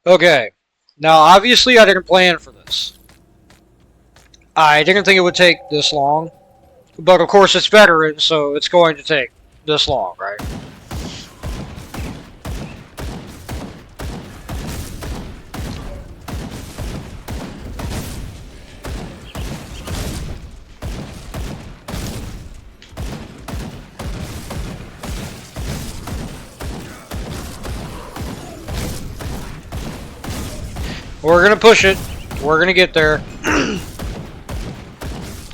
Okay. Now, obviously, I didn't plan for this. I didn't think it would take this long. But, of course, it's veteran, so it's going to take this long, right? We're gonna push it. We're gonna get there.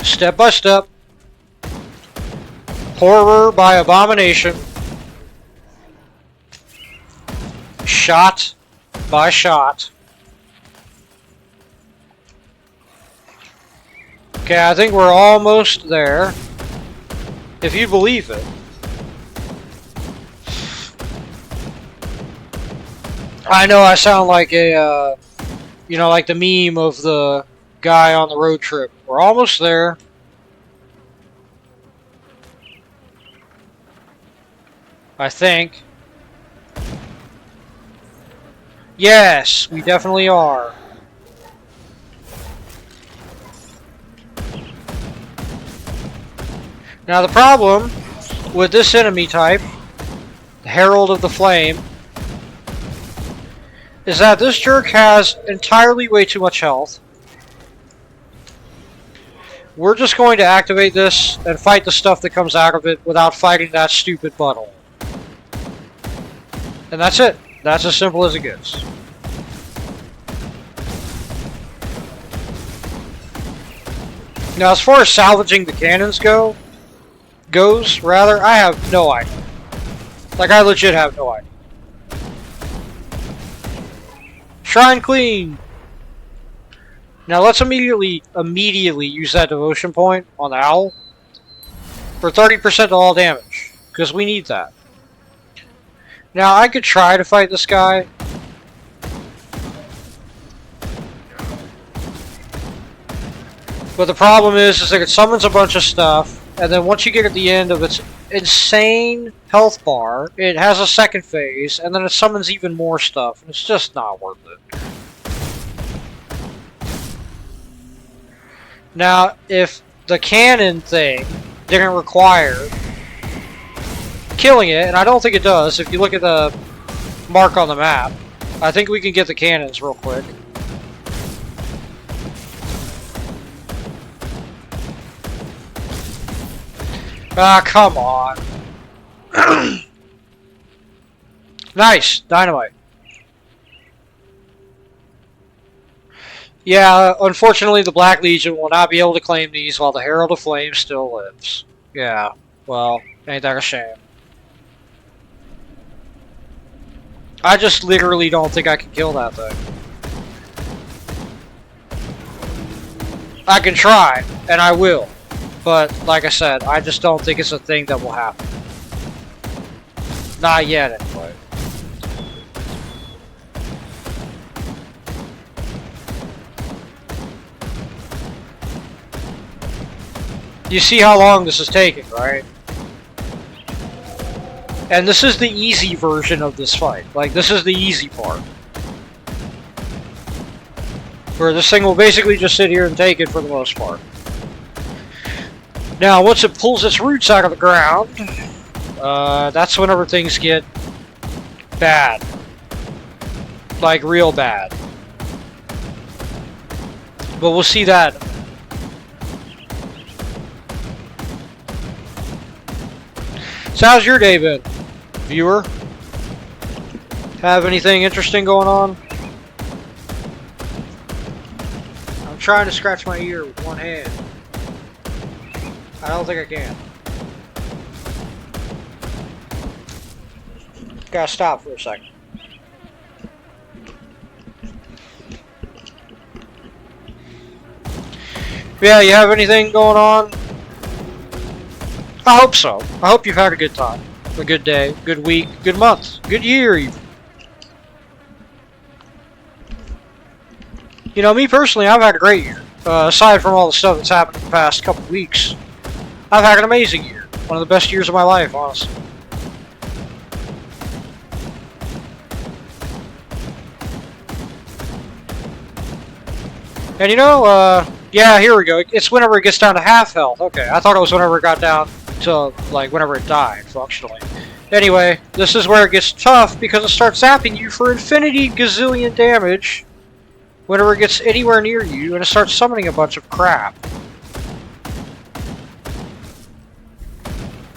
Step by step. Horror by abomination. Shot by shot. Okay, I think we're almost there. If you believe it. I know I sound like a, you know, like the meme of the guy on the road trip. We're almost there. I think. Yes, we definitely are. Now the problem with this enemy type, the Herald of the Flame, is that this jerk has entirely way too much health. We're just going to activate this and fight the stuff that comes out of it without fighting that stupid butthole. And that's it. That's as simple as it gets. Now, as far as salvaging the cannons goes, I have no idea. Like, I legit have no idea. Shrine clean! Now let's immediately use that devotion point on the owl for 30% of all damage, because we need that. Now I could try to fight this guy. But the problem is that it summons a bunch of stuff, and then once you get at the end of its insane health bar, it has a second phase, and then it summons even more stuff, and it's just not worth it. Now, if the cannon thing didn't require killing it, and I don't think it does, if you look at the mark on the map, I think we can get the cannons real quick. Ah, come on. Nice! Dynamite. Yeah, unfortunately the Black Legion will not be able to claim these while the Herald of Flame still lives. Yeah, well, ain't that a shame. I just literally don't think I can kill that thing. I can try, and I will. But, like I said, I just don't think it's a thing that will happen. Not yet, anyway. You see how long this is taking, right? And this is the easy version of this fight. Like, this is the easy part. Where this thing will basically just sit here and take it for the most part. Now, once it pulls its roots out of the ground, that's whenever things get bad. Like, real bad. But we'll see that. So how's your day been, viewer? Have anything interesting going on? I'm trying to scratch my ear with one hand. I don't think I can. Gotta stop for a second. Yeah, you have anything going on? I hope so. I hope you've had a good time. A good day, good week, good month, good year even. You know, me personally, I've had a great year. Aside from all the stuff that's happened in the past couple of weeks, I've had an amazing year. One of the best years of my life, honestly. And you know, yeah, here we go. It's whenever it gets down to half health. Okay, I thought it was whenever it got down to, like, whenever it died, functionally. Anyway, this is where it gets tough because it starts zapping you for infinity gazillion damage whenever it gets anywhere near you, and it starts summoning a bunch of crap.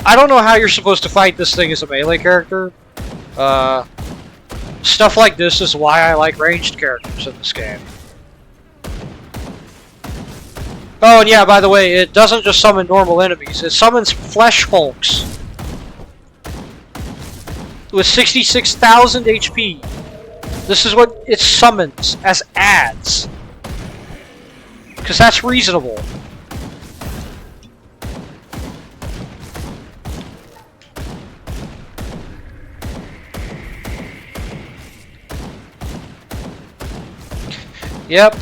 I don't know how you're supposed to fight this thing as a melee character. Stuff like this is why I like ranged characters in this game. Oh, and yeah, by the way, it doesn't just summon normal enemies, it summons flesh hulks with 66,000 HP. This is what it summons as ads. Because that's reasonable. Yep.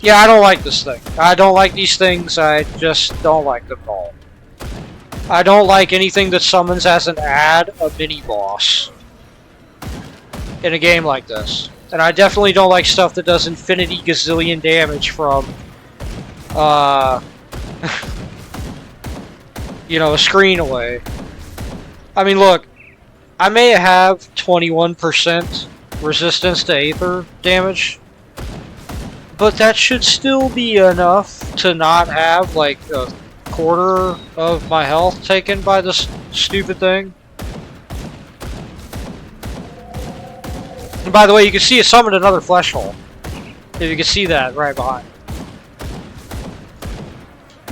Yeah, I don't like this thing. I don't like these things, I just don't like them at all. I don't like anything that summons as an ad a mini-boss in a game like this. And I definitely don't like stuff that does infinity gazillion damage from, you know, a screen away. I mean, look, I may have 21% resistance to Aether damage, but that should still be enough to not have, like, a quarter of my health taken by this stupid thing. And by the way, you can see it summoned another flesh hole. If you can see that right behind.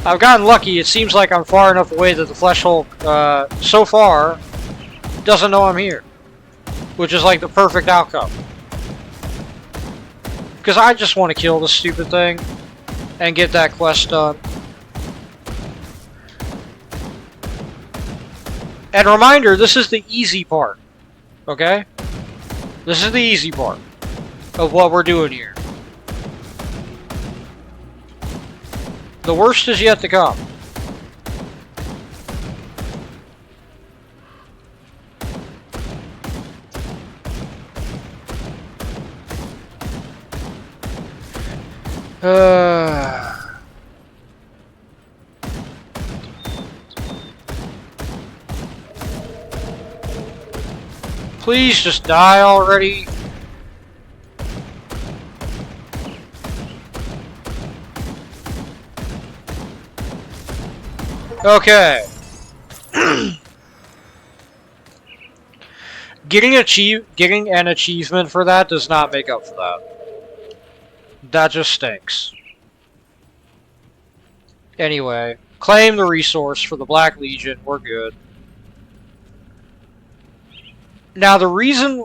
I've gotten lucky. It seems like I'm far enough away that the flesh hole, so far, doesn't know I'm here. Which is like the perfect outcome. Because I just want to kill this stupid thing and get that quest done. And reminder, this is the easy part. Okay? This is the easy part of what we're doing here. The worst is yet to come. Please just die already. Okay. Getting an achievement for that does not make up for that. That just stinks. Anyway, claim the resource for the Black Legion. We're good. Now, the reason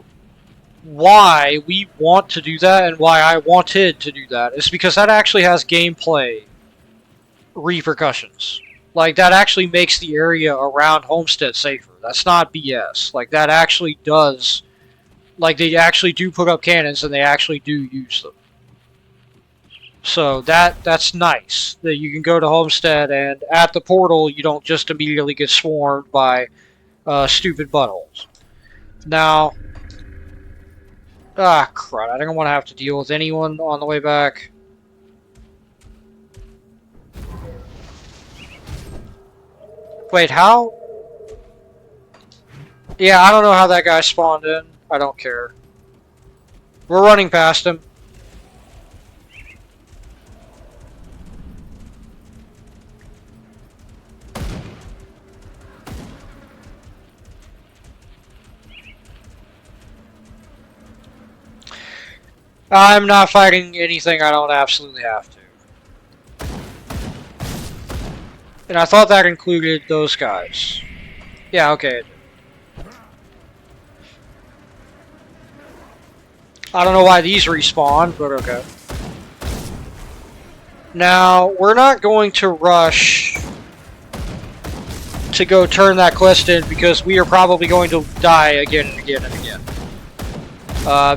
why we want to do that and why I wanted to do that is because that actually has gameplay repercussions. Like, that actually makes the area around Homestead safer. That's not BS. Like, that actually does... Like, they actually do put up cannons and they actually do use them. So, that's nice. That you can go to Homestead and at the portal, you don't just immediately get swarmed by stupid buttholes. Now... Ah, crud. I don't want to have to deal with anyone on the way back. Wait, how? Yeah, I don't know how that guy spawned in. I don't care. We're running past him. I'm not fighting anything I don't absolutely have to. And I thought that included those guys. Yeah, okay. I don't know why these respawn, but okay. Now, we're not going to rush to go turn that quest in because we are probably going to die again and again and again.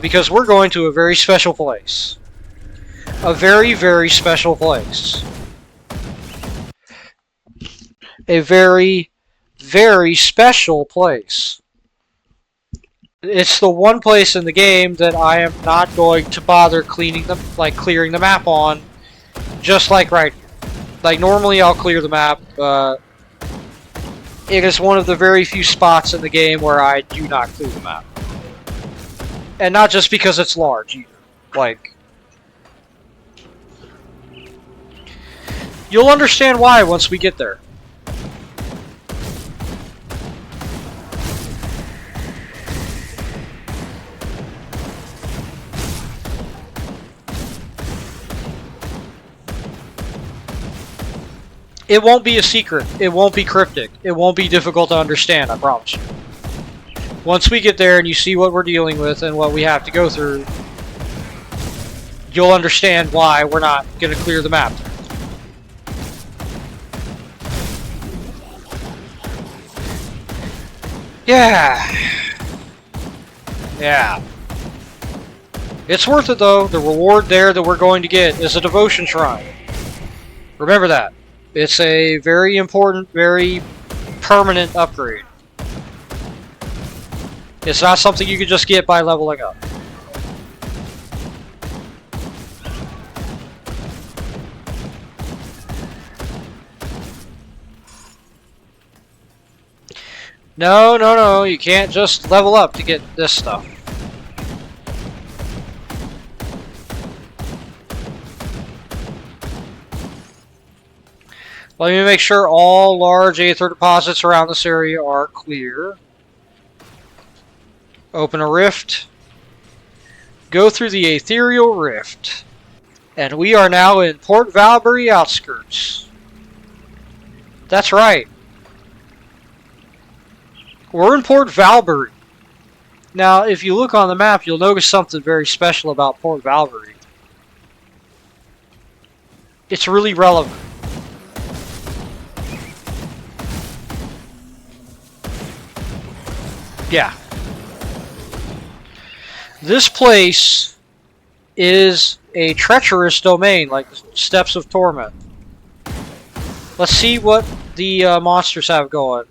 Because we're going to a very special place. A very, very special place. A very, very special place. It's the one place in the game that I am not going to bother clearing the map on, just like right here. Like normally I'll clear the map. It is one of the very few spots in the game where I do not clear the map. And not just because it's large either. Like, you'll understand why once we get there. It won't be a secret. It won't be cryptic. It won't be difficult to understand, I promise you. Once we get there and you see what we're dealing with and what we have to go through, you'll understand why we're not going to clear the map. Yeah. Yeah. It's worth it though. The reward there that we're going to get is a devotion shrine. Remember that. It's a very important, very permanent upgrade. It's not something you can just get by leveling up. No, no, no, you can't just level up to get this stuff. Let me make sure all large aether deposits around this area are clear. Open a rift. Go through the ethereal rift. And we are now in Port Valbury outskirts. That's right. We're in Port Valbury. Now, if you look on the map, you'll notice something very special about Port Valbury. It's really relevant. Yeah. This place is a treacherous domain, like the Steps of Torment. Let's see what the monsters have going.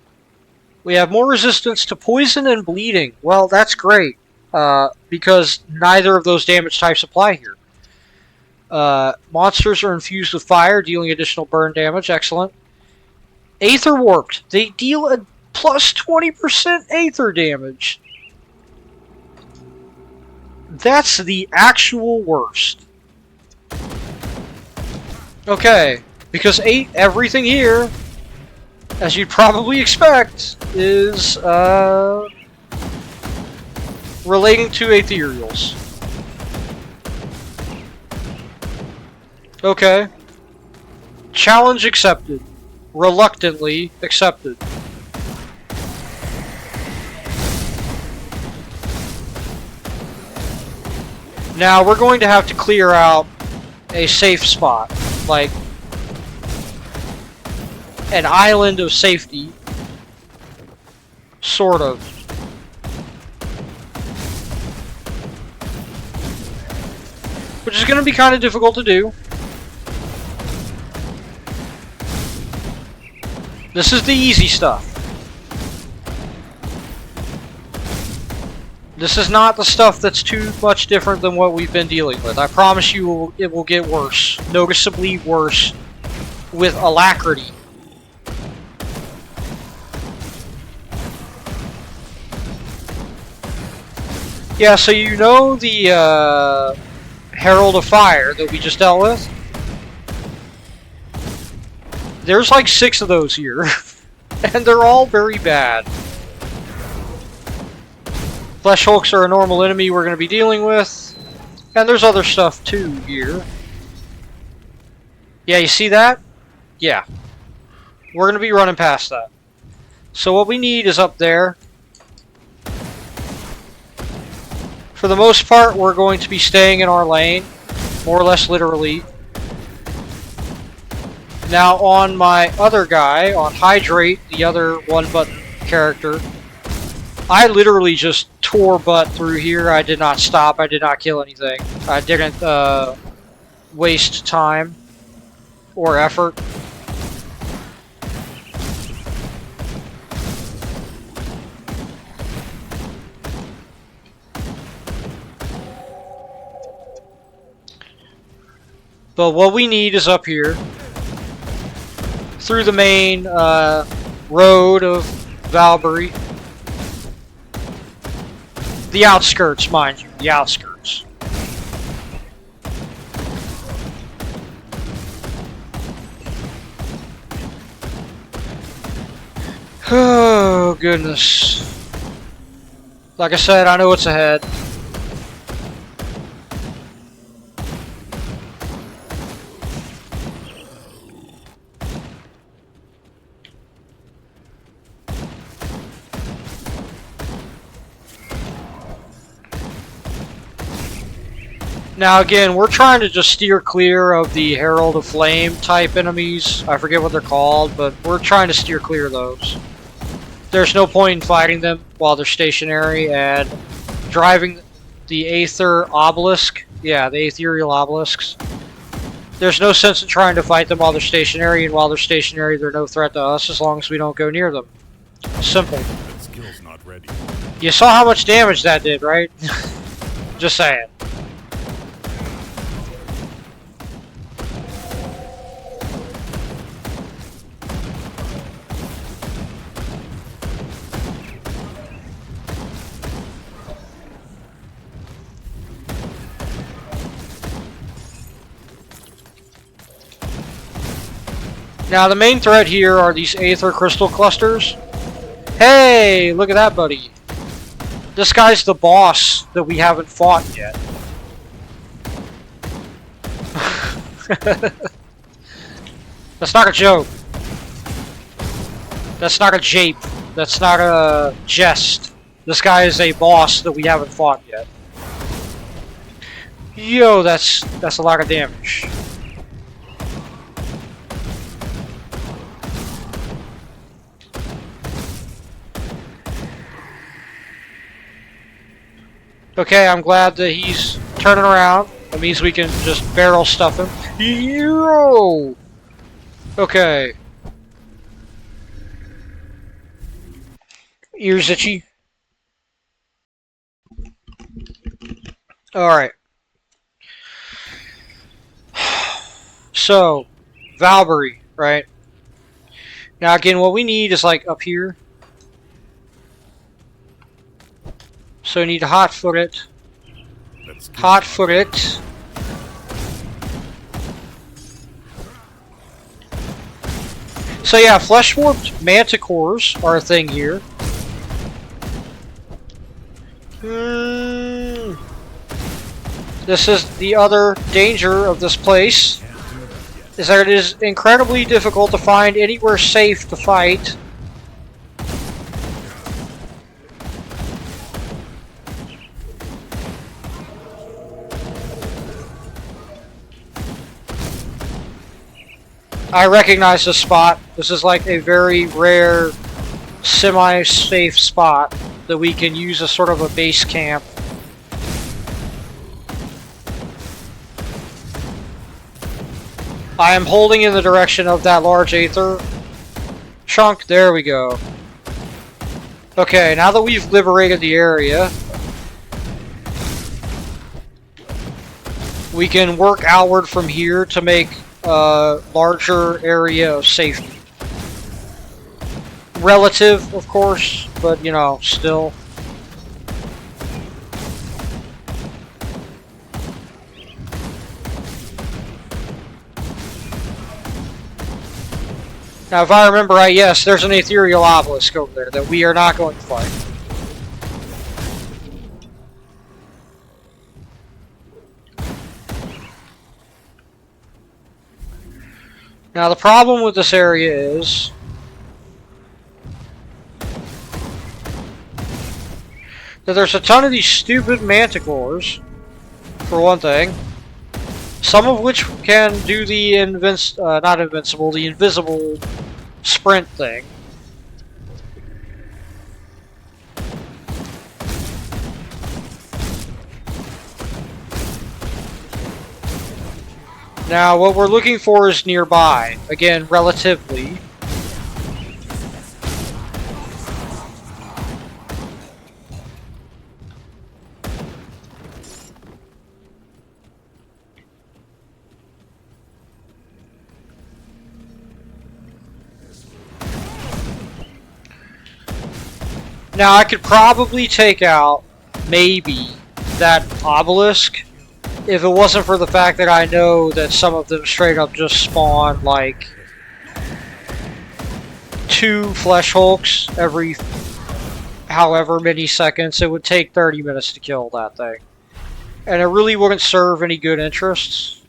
We have more resistance to poison and bleeding. Well, that's great, because neither of those damage types apply here. Monsters are infused with fire, dealing additional burn damage. Excellent. Aether Warped. They deal a plus 20% Aether damage. That's the actual worst. Okay, because everything here, as you'd probably expect, is relating to ethereals. Okay. Challenge accepted. Reluctantly accepted. Now we're going to have to clear out a safe spot, like an island of safety, sort of. Which is going to be kind of difficult to do. This is the easy stuff. This is not the stuff that's too much different than what we've been dealing with. I promise you it will get worse. Noticeably worse. With alacrity. Yeah, so you know the Herald of Fire that we just dealt with? There's like 6 of those here. And they're all very bad. Flesh Hulks are a normal enemy we're going to be dealing with. And there's other stuff too here. Yeah, you see that? Yeah. We're going to be running past that. So what we need is up there. For the most part, we're going to be staying in our lane. More or less literally. Now on my other guy, on Hydrate, the other one-button character, I literally just tore butt through here. I did not stop. I did not kill anything. I didn't waste time or effort. But what we need is up here, through the main road of Valbury. The outskirts, mind you, the outskirts. Oh, goodness. Like I said, I know what's ahead. Now again, we're trying to just steer clear of the Herald of Flame type enemies. I forget what they're called, but we're trying to steer clear of those. There's no point in fighting them while they're stationary, and driving the Aether Obelisk, yeah, the Aetherial Obelisks. There's no sense in trying to fight them while they're stationary, and while they're stationary, they're no threat to us as long as we don't go near them. Simple. That skill's not ready. You saw how much damage that did, right? Just saying. Now the main threat here are these Aether Crystal Clusters. Hey, look at that, buddy. This guy's the boss that we haven't fought yet. That's not a joke. That's not a jape. That's not a jest. This guy is a boss that we haven't fought yet. Yo, that's a lot of damage. Okay, I'm glad that he's turning around. That means we can just barrel stuff him. Yo! Okay. Ears itchy. Alright. So, Valbury, right? Now again, what we need is like up here. So we need to hot-foot it. Hot-foot it. So yeah, flesh-warped manticores are a thing here. This is the other danger of this place, is that it is incredibly difficult to find anywhere safe to fight. I recognize this spot. This is like a very rare, semi-safe spot that we can use as sort of a base camp. I am holding in the direction of that large Aether chunk. There we go. Okay, now that we've liberated the area, we can work outward from here to make a larger area of safety. Relative, of course, but you know, still. Now, if I remember right, yes, there's an Ethereal Obelisk over there that we are not going to fight. Now, the problem with this area is that there's a ton of these stupid manticores, for one thing. Some of which can do the the invisible sprint thing. Now, what we're looking for is nearby. Again, relatively. Now I could probably take out, maybe, that obelisk if it wasn't for the fact that I know that some of them straight up just spawn like 2 flesh hulks every however many seconds. It would take 30 minutes to kill that thing. And it really wouldn't serve any good interests.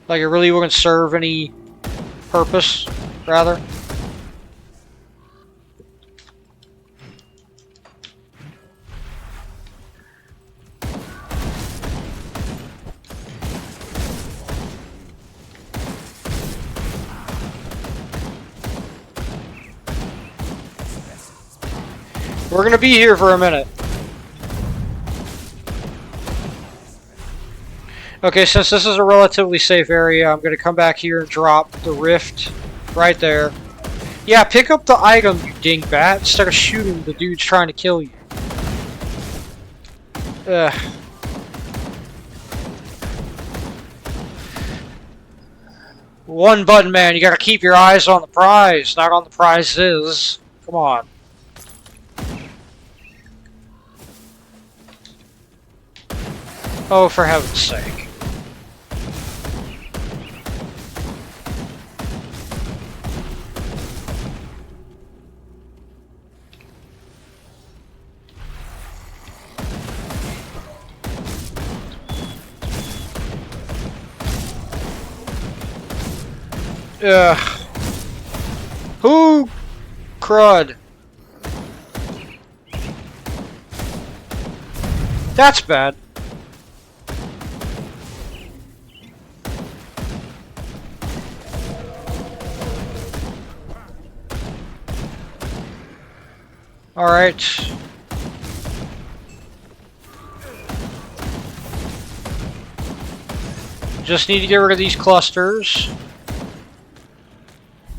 Like, it really wouldn't serve any purpose, rather. We're gonna be here for a minute. Okay, since this is a relatively safe area, I'm gonna come back here and drop the rift right there. Yeah, pick up the item, you dingbat, instead of shooting the dudes trying to kill you. Ugh. One button man, you gotta keep your eyes on the prize, not on the prizes. Come on. Oh, for heaven's sake. Ugh. Who? Crud. That's bad. Alright. Just need to get rid of these clusters.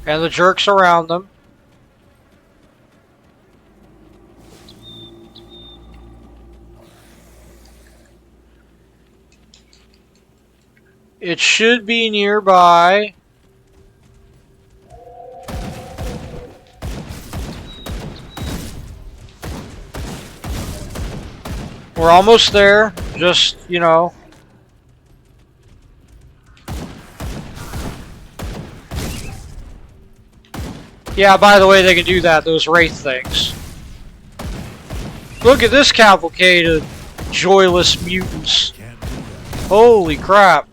And the jerks around them. It should be nearby. We're almost there, just, you know. Yeah, by the way, they can do that, those wraith things. Look at this cavalcade of joyless mutants. Holy crap.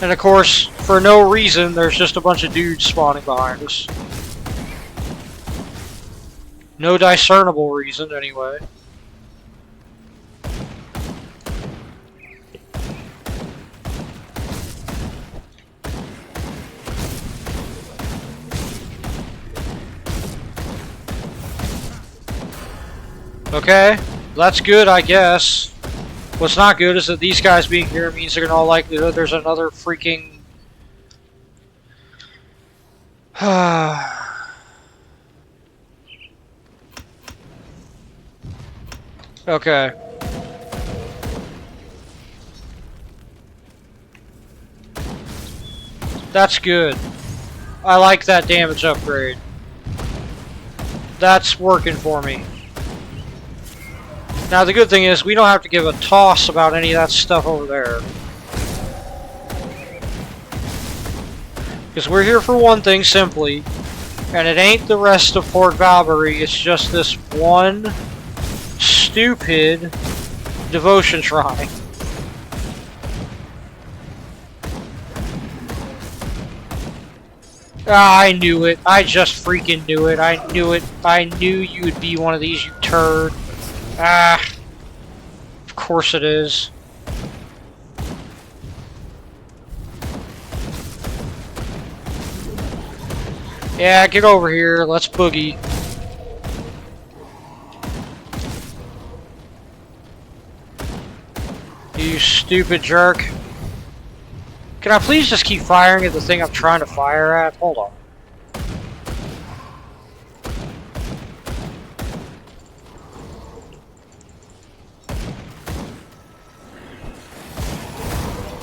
And of course, for no reason, there's just a bunch of dudes spawning behind us. No discernible reason, anyway. Okay, that's good, I guess. What's not good is that these guys being here means that in all likelihood there's another freaking... Okay. That's good. I like that damage upgrade. That's working for me. Now the good thing is we don't have to give a toss about any of that stuff over there. Because we're here for one thing simply, and it ain't the rest of Port Valkyrie, it's just this one stupid devotion shrine. Ah, I knew it. I just freaking knew it. I knew it. I knew you would be one of these, you turd. Ah, of course it is. Yeah, get over here. Let's boogie. You stupid jerk. Can I please just keep firing at the thing I'm trying to fire at? Hold on.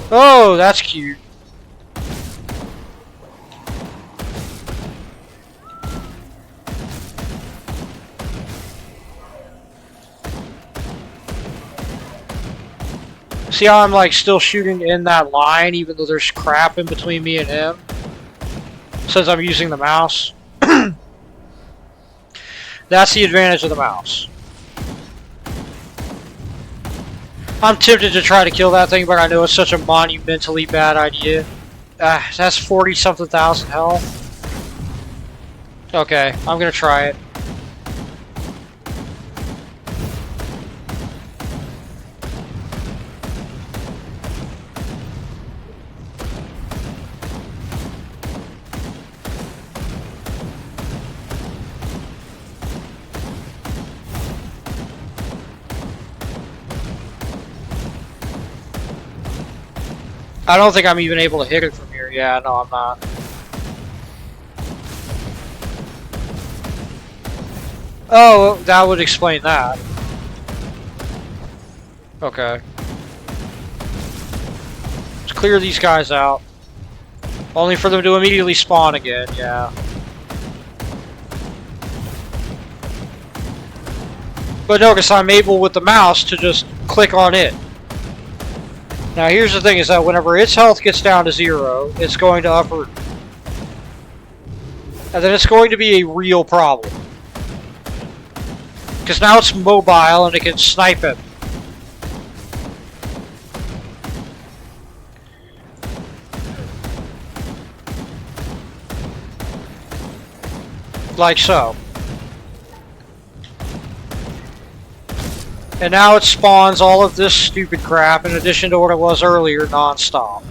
Oh, that's cute. See how I'm like still shooting in that line even though there's crap in between me and him? Since I'm using the mouse. That's the advantage of the mouse. I'm tempted to try to kill that thing, but I know it's such a monumentally bad idea. That's 40-something thousand health. Okay, I'm gonna try it. I don't think I'm even able to hit it from here. Yeah, no, I'm not. Oh, that would explain that. Okay. Let's clear these guys out. Only for them to immediately spawn again, yeah. But notice I'm able with the mouse to just click on it. Now here's the thing is that whenever its health gets down to 0, it's going to uproot. And then it's going to be a real problem. Because now it's mobile and it can snipe it. Like so. And now it spawns all of this stupid crap in addition to what it was earlier non-stop.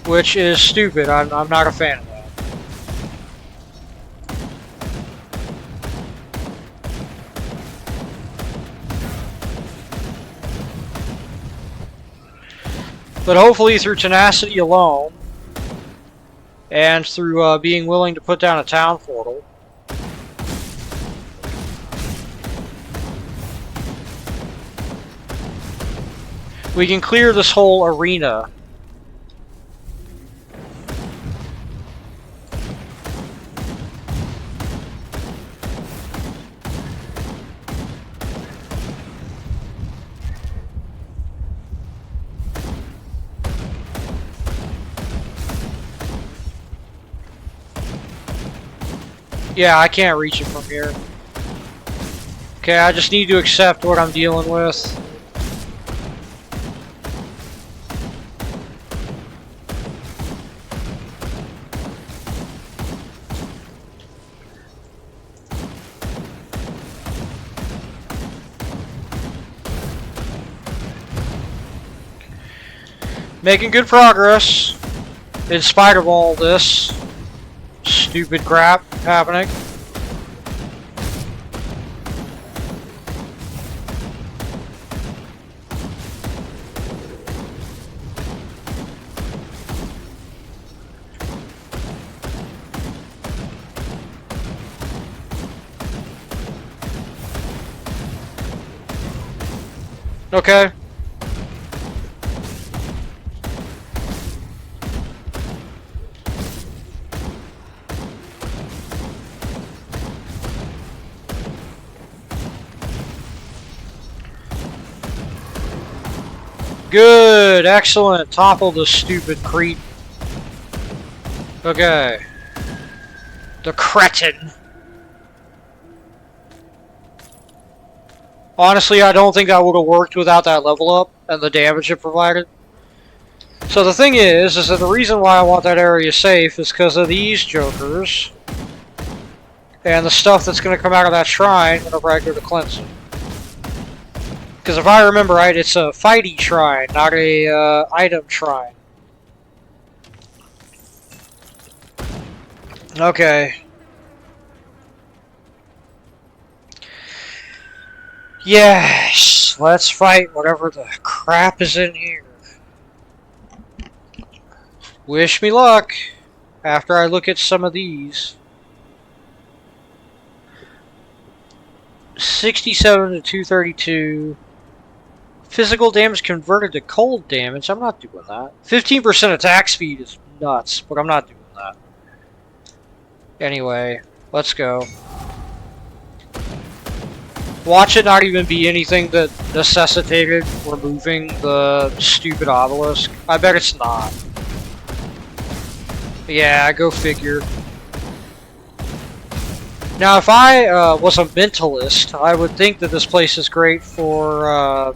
Which is stupid. I'm not a fan of that. But hopefully through tenacity alone, and through being willing to put down a town portal, we can clear this whole arena. Yeah, I can't reach it from here. Okay, I just need to accept what I'm dealing with. Making good progress, in spite of all this stupid crap happening. Okay. Good, excellent. Topple the stupid creep. Okay. The cretin. Honestly, I don't think that would have worked without that level up and the damage it provided. So the thing is that the reason why I want that area safe is because of these jokers and the stuff that's going to come out of that shrine whenever I go to cleanse it. Because if I remember right, it's a fighty shrine, not a item shrine. Okay. Yes, let's fight whatever the crap is in here. Wish me luck after I look at some of these. 67 to 232. Physical damage converted to cold damage. I'm not doing that. 15% attack speed is nuts, but I'm not doing that. Anyway, let's go. Watch it not even be anything that necessitated removing the stupid obelisk. I bet it's not. Yeah, go figure. Now, if I was a mentalist, I would think that this place is great for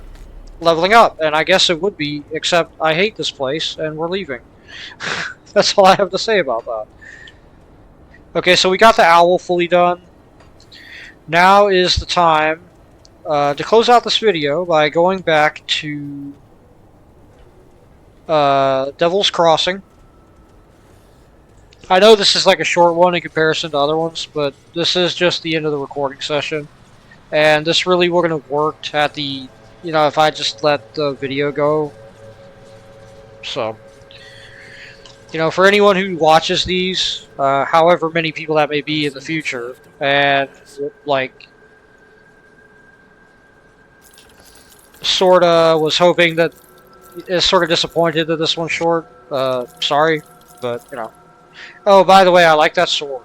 leveling up, and I guess it would be, except I hate this place, and we're leaving. That's all I have to say about that. Okay, so we got the owl fully done. Now is the time to close out this video by going back to Devil's Crossing. I know this is like a short one in comparison to other ones, but this is just the end of the recording session. And this really wouldn't have worked at the, you know, if I just let the video go. So, you know, for anyone who watches these, however many people that may be in the future, and, like, sorta was hoping that, is sorta disappointed that this one's short, sorry, but, you know. Oh, by the way, I like that sword.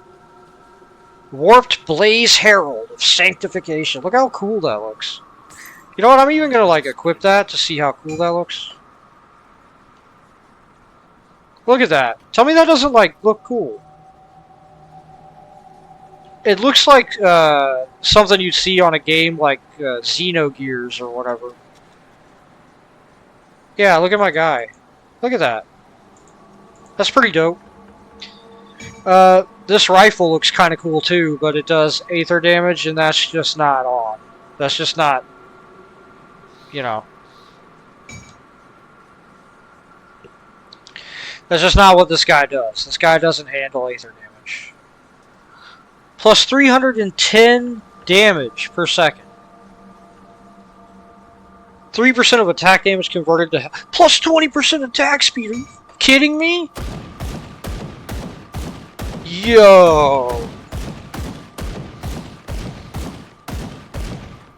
Warped Blaze Herald of Sanctification. Look how cool that looks. You know what, I'm even gonna, like, equip that to see how cool that looks. Look at that. Tell me that doesn't, like, look cool. It looks like, something you'd see on a game like, Xenogears or whatever. Yeah, look at my guy. Look at that. That's pretty dope. This rifle looks kind of cool too, but it does aether damage, and that's just not on. That's just not, you know. That's just not what this guy does. This guy doesn't handle aether damage. Plus 310 damage per second. 3% of attack damage converted to... Plus 20% attack speed! Are you kidding me? Yo!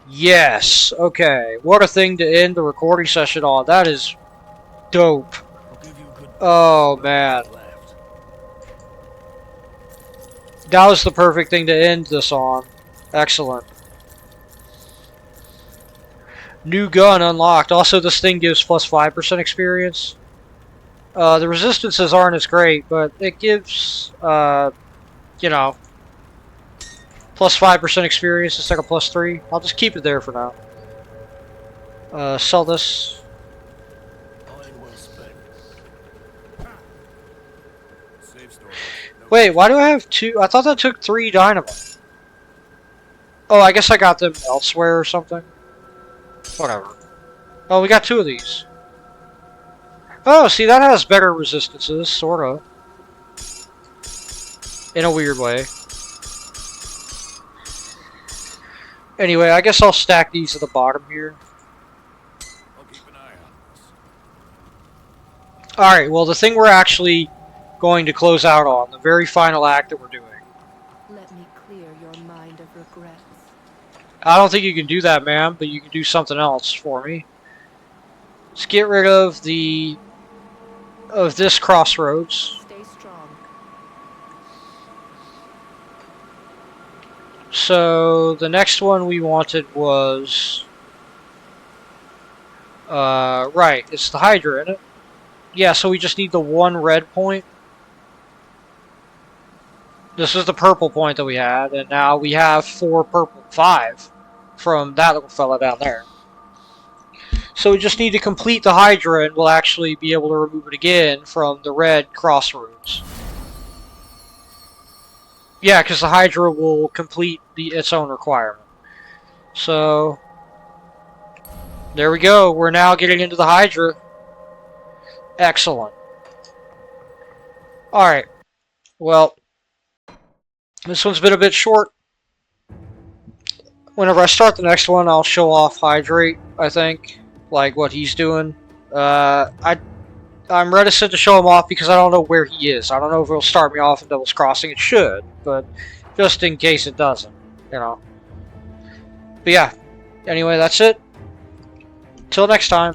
Yes, okay. What a thing to end the recording session on. That is dope. Oh, man. That was the perfect thing to end this on. Excellent. New gun unlocked. Also, this thing gives plus 5% experience. The resistances aren't as great, but it gives, you know, plus 5% experience instead of plus 3. I'll just keep it there for now. Sell this. Wait, why do I have 2? I thought that took 3 dynamite. Oh, I guess I got them elsewhere or something. Whatever. Oh, we got 2 of these. Oh, see, that has better resistances, sorta. In a weird way. Anyway, I guess I'll stack these at the bottom here. I'll keep an eye on this. Alright, well, the thing we're actually going to close out on, the very final act that we're doing. Let me clear your mind of regrets. I don't think you can do that, ma'am, but you can do something else for me. Let's get rid of this crossroads. Stay strong. So the next one we wanted was right, it's the Hydra, isn't it? Yeah, so we just need the 1 red point. This is the purple point that we had, and now we have 4 purple, 5 from that little fella down there. So we just need to complete the Hydra, and we'll actually be able to remove it again from the red crossroads. Yeah, because the Hydra will complete its own requirement. So, there we go. We're now getting into the Hydra. Excellent. Alright. Well, this one's been a bit short. Whenever I start the next one, I'll show off Hydrate, I think. Like what he's doing. I'm reticent to show him off because I don't know where he is. I don't know if it'll start me off in Devil's Crossing. It should, but just in case it doesn't, you know. But yeah, anyway, that's it. Till next time.